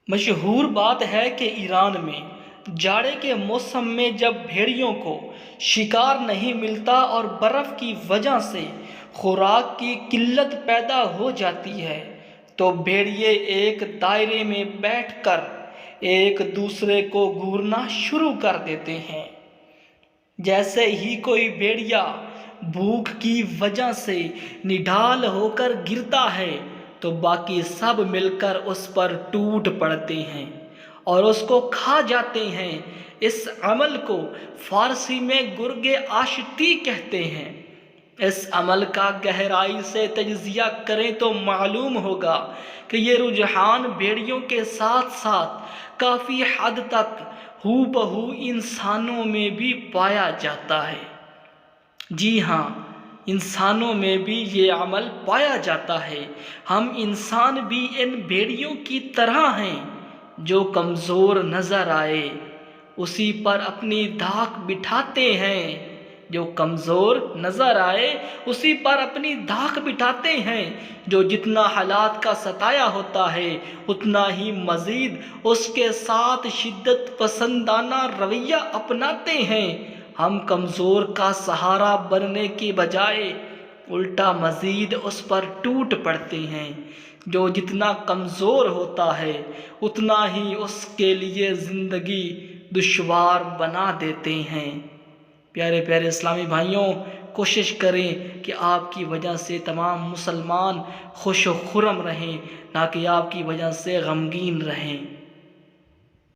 مشہور بات ہے کہ ایران میں جاڑے کے موسم میں جب بھیڑیوں کو شکار نہیں ملتا اور برف کی وجہ سے خوراک کی قلت پیدا ہو جاتی ہے تو بھیڑیے ایک دائرے میں بیٹھ کر ایک دوسرے کو گورنا شروع کر دیتے ہیں۔ جیسے ہی کوئی بھیڑیا بھوک کی وجہ سے نڈھال ہو کر گرتا ہے تو باقی سب مل کر اس پر ٹوٹ پڑتے ہیں اور اس کو کھا جاتے ہیں۔ اس عمل کو فارسی میں گرگ آشتی کہتے ہیں۔ اس عمل کا گہرائی سے تجزیہ کریں تو معلوم ہوگا کہ یہ رجحان بھیڑیوں کے ساتھ ساتھ کافی حد تک ہو بہو انسانوں میں بھی پایا جاتا ہے۔ جی ہاں، انسانوں میں بھی یہ عمل پایا جاتا ہے۔ ہم انسان بھی ان بھیڑیوں کی طرح ہیں۔ جو کمزور نظر آئے اسی پر اپنی دھاک بٹھاتے ہیں۔ جو کمزور نظر آئے اسی پر اپنی دھاک بٹھاتے ہیں۔ جو جتنا حالات کا ستایا ہوتا ہے اتنا ہی مزید اس کے ساتھ شدت پسندانہ رویہ اپناتے ہیں۔ ہم کمزور کا سہارا بننے کی بجائے الٹا مزید اس پر ٹوٹ پڑتے ہیں۔ جو جتنا کمزور ہوتا ہے اتنا ہی اس کے لیے زندگی دشوار بنا دیتے ہیں۔ پیارے پیارے اسلامی بھائیوں، کوشش کریں کہ آپ کی وجہ سے تمام مسلمان خوش و خرم رہیں، نہ کہ آپ کی وجہ سے غمگین رہیں۔